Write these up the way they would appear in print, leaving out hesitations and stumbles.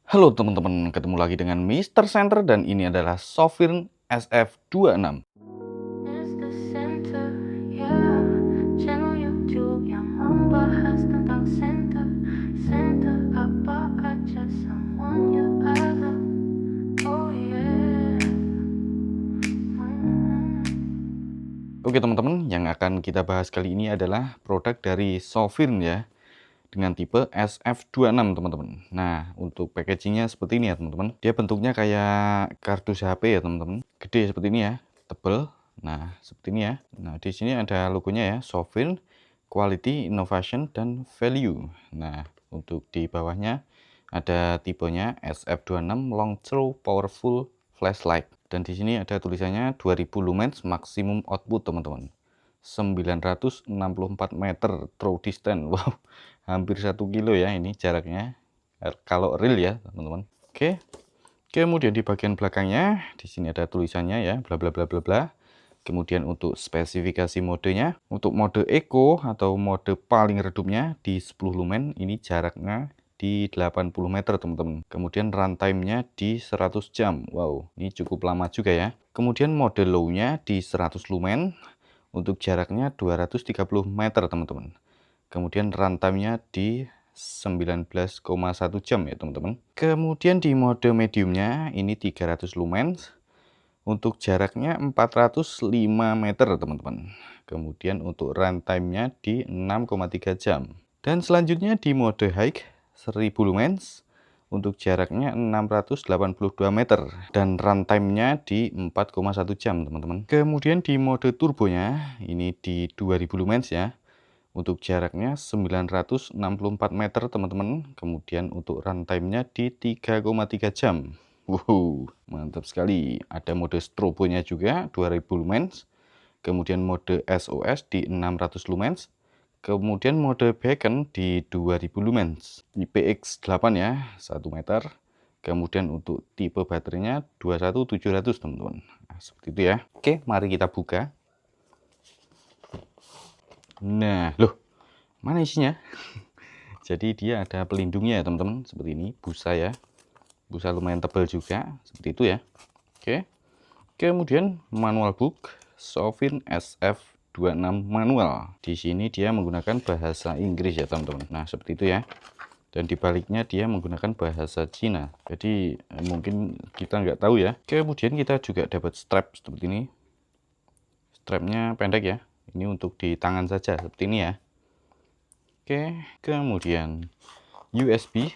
Halo teman-teman, ketemu lagi dengan Mr. Center dan ini adalah Sofirn SF26. Is the center, yeah. Channel YouTube yang membahas tentang center. Center apa aja semuanya ada. Oh yeah. Oke teman-teman, yang akan kita bahas kali ini adalah produk dari Sofirn ya, dengan tipe SF26 teman-teman. Nah, untuk packagingnya seperti ini ya teman-teman. Dia bentuknya kayak kardus HP ya teman-teman. Gede seperti ini ya, tebel. Nah, seperti ini ya. Nah, di sini ada logonya ya, Sofirn Quality, Innovation, dan Value. Nah, untuk di bawahnya ada tipenya SF26 Long Throw Powerful Flashlight. Dan di sini ada tulisannya 2000 lumens maksimum output teman-teman. 964 meter throw distance. Wow, hampir 1 kilo ya ini jaraknya. Kalau real ya teman-teman. Oke. Kemudian di bagian belakangnya di sini ada tulisannya ya, bla bla bla bla bla. Kemudian untuk spesifikasi modenya, untuk mode Eco atau mode paling redupnya di 10 lumen, ini jaraknya di 80 meter teman-teman. Kemudian runtime-nya di 100 jam. Wow, ini cukup lama juga ya. Kemudian mode low-nya di 100 lumen, untuk jaraknya 230 meter teman-teman. Kemudian runtime-nya di 19,1 jam ya teman-teman. Kemudian di mode mediumnya ini 300 lumens. Untuk jaraknya 405 meter teman-teman. Kemudian untuk runtime-nya di 6,3 jam. Dan selanjutnya di mode high 1000 lumens. Untuk jaraknya 682 meter. Dan runtime-nya di 4,1 jam teman-teman. Kemudian di mode turbonya ini di 2000 lumens ya. Untuk jaraknya 964 meter teman-teman. Kemudian untuk runtime-nya di 3,3 jam. Wow, mantap sekali. Ada mode strobonya juga 2000 lumens. Kemudian mode SOS di 600 lumens. Kemudian mode beacon di 2000 lumens. IPX8 ya, 1 meter. Kemudian untuk tipe baterainya 21700 teman-teman. Nah, seperti itu ya. Oke, mari kita buka. Nah, loh, mana isinya? Jadi dia ada pelindungnya ya teman-teman, seperti ini, busa ya. Busa lumayan tebal juga, seperti itu ya. Oke. Kemudian manual book Sofirn SF26 manual. Di sini dia menggunakan bahasa Inggris ya teman-teman. Nah, seperti itu ya. Dan di baliknya dia menggunakan bahasa Cina. Jadi mungkin kita nggak tahu ya. Kemudian kita juga dapat strap seperti ini. Strapnya pendek ya. Ini untuk di tangan saja seperti ini ya. Oke, kemudian USB.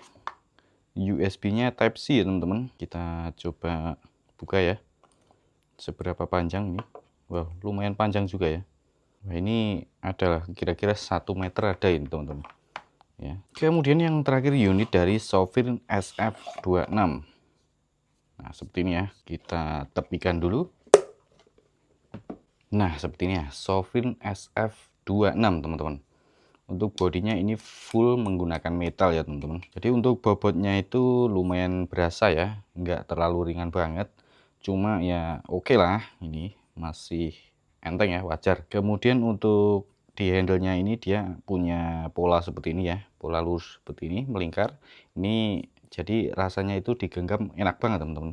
USB-nya Type C ya teman-teman. Kita coba buka ya. Seberapa panjang ini? Wow, lumayan panjang juga ya. Wah, ini adalah kira-kira 1 meter ada ini teman-teman. Ya. Kemudian yang terakhir unit dari Sofirn SF26. Nah, seperti ini ya. Kita tepikan dulu. Nah, seperti ini ya. Sofirn SF26 teman-teman. Untuk bodinya ini full menggunakan metal ya teman-teman. Jadi untuk bobotnya itu lumayan berasa ya, nggak terlalu ringan banget. Cuma ya oke lah, ini masih enteng ya, wajar. Kemudian untuk di handle-nya ini dia punya pola seperti ini ya, pola lurus seperti ini, melingkar. Ini jadi rasanya itu digenggam enak banget teman-teman.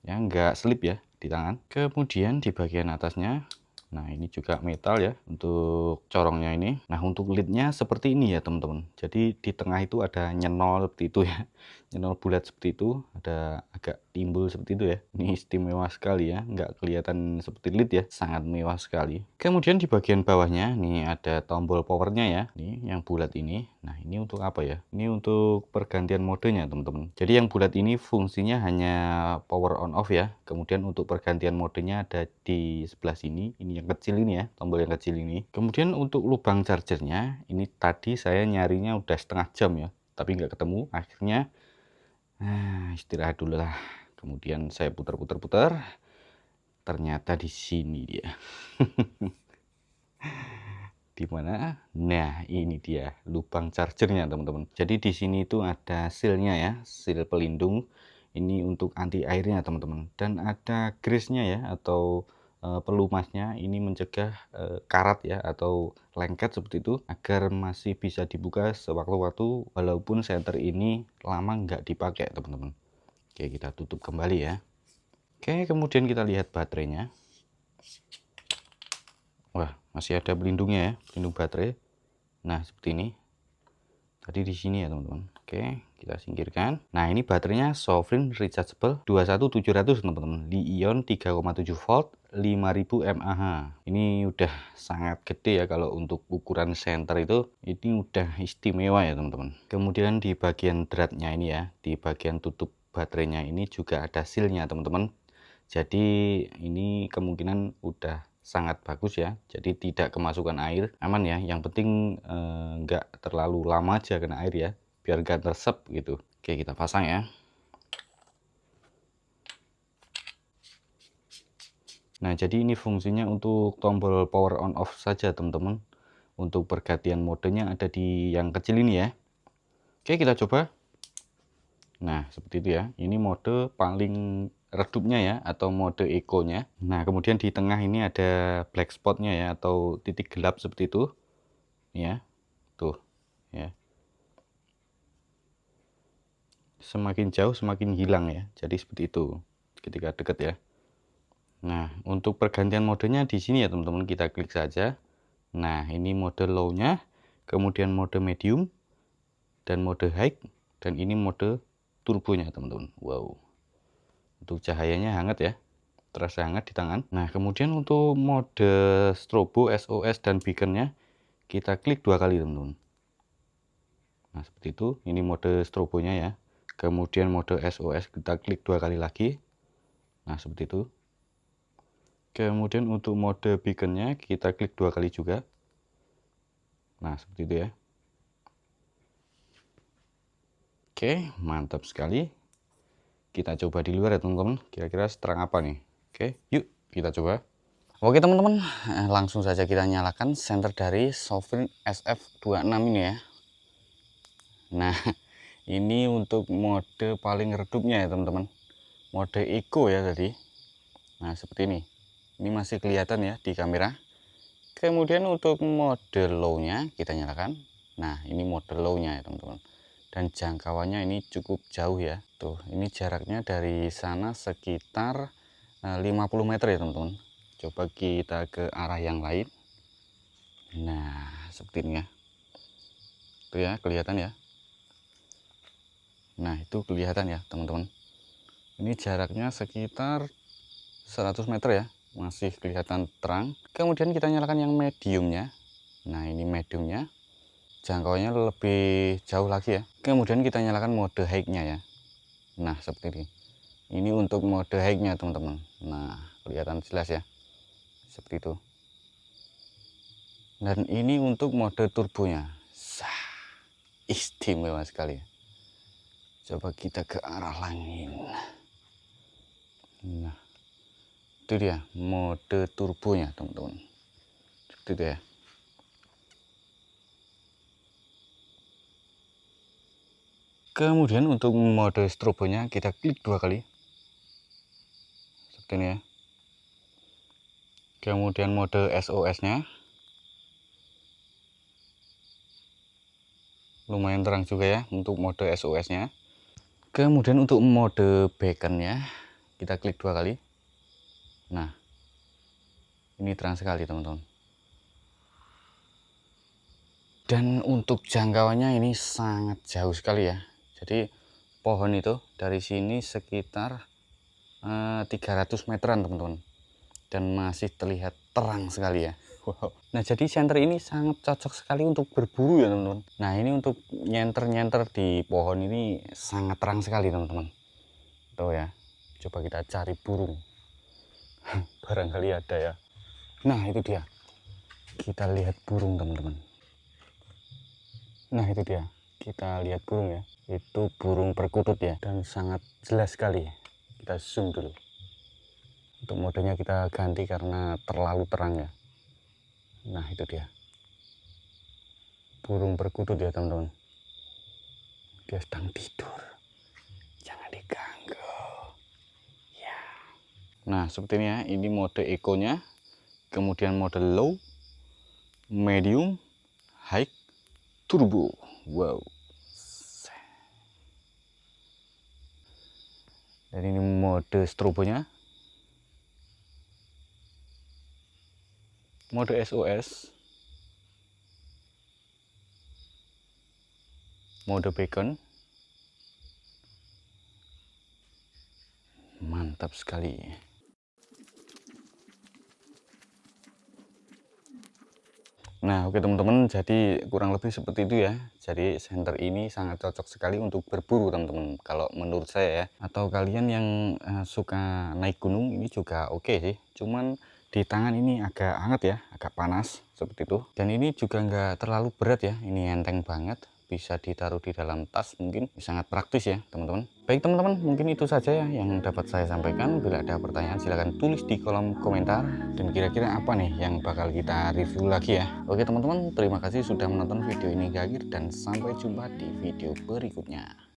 Ya nggak slip ya di tangan. Kemudian di bagian atasnya, nah ini juga metal ya untuk corongnya ini. Nah untuk lidnya seperti ini ya teman-teman. Jadi di tengah itu ada nyenol seperti itu ya. Nyenol bulat seperti itu. Ada agak timbul seperti itu ya. Ini istimewa sekali ya. Nggak kelihatan seperti lid ya. Sangat mewah sekali. Kemudian di bagian bawahnya nih ada tombol powernya ya. Ini yang bulat ini. Nah ini untuk apa ya? Ini untuk pergantian modenya teman-teman. Jadi yang bulat ini fungsinya hanya power on off ya. Kemudian untuk pergantian modenya ada di sebelah sini. Ini yang kecil ini ya, tombol yang kecil ini. Kemudian untuk lubang chargernya, ini tadi saya nyarinya udah setengah jam ya, tapi nggak ketemu. Akhirnya, istirahat dulu lah. Kemudian saya putar-putar-putar, ternyata di sini dia. Di mana? Nah, ini dia lubang chargernya, teman-teman. Jadi di sini itu ada sealnya ya, seal pelindung. Ini untuk anti airnya, teman-teman. Dan ada grease-nya ya, atau pelumasnya. Ini mencegah karat ya, atau lengket seperti itu, agar masih bisa dibuka sewaktu-waktu, walaupun senter ini lama nggak dipakai, teman-teman. Oke, kita tutup kembali ya. Oke, kemudian kita lihat baterainya. Wah, masih ada pelindungnya ya, pelindung baterai. Nah, seperti ini. Tadi di sini ya, teman-teman. Oke, kita singkirkan. Nah, ini baterainya Sovereign Rechargeable 21700, teman-teman. Li-ion 3,7 volt, 5000 mAh. Ini udah sangat gede ya, kalau untuk ukuran center itu, ini udah istimewa ya, teman-teman. Kemudian di bagian dratnya ini ya, di bagian tutup baterainya ini juga ada sealnya, teman-teman. Jadi ini kemungkinan udah sangat bagus ya, jadi tidak kemasukan air, aman ya. Yang penting nggak terlalu lama aja kena air ya, biar nggak tersep gitu. Oke, kita pasang ya. Nah, jadi ini fungsinya untuk tombol power on off saja, teman-teman. Untuk pergantian modenya ada di yang kecil ini ya. Oke, kita coba. Nah, seperti itu ya. Ini mode paling redupnya ya, atau mode eco-nya. Nah, kemudian di tengah ini ada black spotnya ya, atau titik gelap seperti itu. Ya, tuh ya. Semakin jauh semakin hilang ya. Jadi seperti itu ketika dekat ya. Nah, untuk pergantian modenya di sini ya, teman-teman. Kita klik saja. Nah, ini mode low-nya, kemudian mode medium, dan mode high, dan ini mode turbonya, teman-teman. Wow. Untuk cahayanya hangat ya, terasa hangat di tangan. Nah, kemudian untuk mode strobo, SOS, dan beaconnya kita klik 2 kali, teman-teman. Nah, seperti itu. Ini mode strobonya ya. Kemudian mode SOS kita klik 2 kali lagi. Nah, seperti itu. Kemudian untuk mode beaconnya kita klik 2 kali juga. Nah, seperti itu ya. Oke, mantap sekali. Kita coba di luar ya, teman-teman. Kira-kira seterang apa nih? Oke, yuk kita coba. Oke, teman-teman, langsung saja kita nyalakan senter dari Sovereign SF26 ini ya. Nah, ini untuk mode paling redupnya ya, teman-teman. Mode eco ya tadi. Nah, seperti ini. Ini masih kelihatan ya di kamera. Kemudian untuk mode low-nya kita nyalakan. Nah, ini mode low-nya ya, teman-teman. Dan jangkauannya ini cukup jauh ya. Tuh, ini jaraknya dari sana sekitar 50 meter ya, teman-teman. Coba kita ke arah yang lain. Nah, seperti ini ya. Tuh ya, kelihatan ya. Nah, itu kelihatan ya, teman-teman. Ini jaraknya sekitar 100 meter ya. Masih kelihatan terang. Kemudian kita nyalakan yang mediumnya. Nah, ini mediumnya. Jangkauannya lebih jauh lagi ya. Kemudian kita nyalakan mode high-nya ya. Nah, seperti ini. Ini untuk mode high-nya, teman-teman. Nah, kelihatan jelas ya. Seperti itu. Dan ini untuk mode turbonya. Istimewa sekali. Coba kita ke arah langit. Nah, itu dia mode turbonya, teman-teman. Seperti itu ya. Kemudian untuk mode strobonya kita klik 2 kali. Seperti ini ya. Kemudian mode SOS-nya. Lumayan terang juga ya untuk mode SOS-nya. Kemudian untuk mode beacon-nya kita klik 2 kali. Nah, ini terang sekali, teman-teman. Dan untuk jangkauannya ini sangat jauh sekali ya. Jadi pohon itu dari sini sekitar 300 meteran, teman-teman. Dan masih terlihat terang sekali ya. Wow. Nah, jadi senter ini sangat cocok sekali untuk berburu ya, teman-teman. Nah, ini untuk nyenter-nyenter di pohon ini sangat terang sekali, teman-teman. Tuh ya. Coba kita cari burung. Barangkali ada ya. Nah, itu dia. Kita lihat burung, teman-teman. Nah, itu dia. Kita lihat burung ya. Itu burung perkutut ya. Dan sangat jelas sekali. Kita zoom dulu. Untuk modenya kita ganti karena terlalu terang ya. Nah, itu dia. Burung perkutut ya, teman-teman. Dia sedang tidur. Jangan diganggu. Ya. Nah, seperti ini ya. Ini mode eco-nya. Kemudian mode low, medium, high, turbo. Wow. Dan ini mode strobonya, mode SOS, mode beacon. Mantap sekali. Nah, oke teman-teman, jadi kurang lebih seperti itu ya. Jadi senter ini sangat cocok sekali untuk berburu teman-teman, kalau menurut saya ya. Atau kalian yang suka naik gunung, ini juga oke sih. Cuman di tangan ini agak hangat ya, agak panas seperti itu. Dan ini juga nggak terlalu berat ya, ini enteng banget. Bisa ditaruh di dalam tas, mungkin sangat praktis ya teman-teman. Baik teman-teman, mungkin itu saja ya yang dapat saya sampaikan. Bila ada pertanyaan silahkan tulis di kolom komentar. Dan kira-kira apa nih yang bakal kita review lagi ya. Oke teman-teman, terima kasih sudah menonton video ini hingga akhir, dan sampai jumpa di video berikutnya.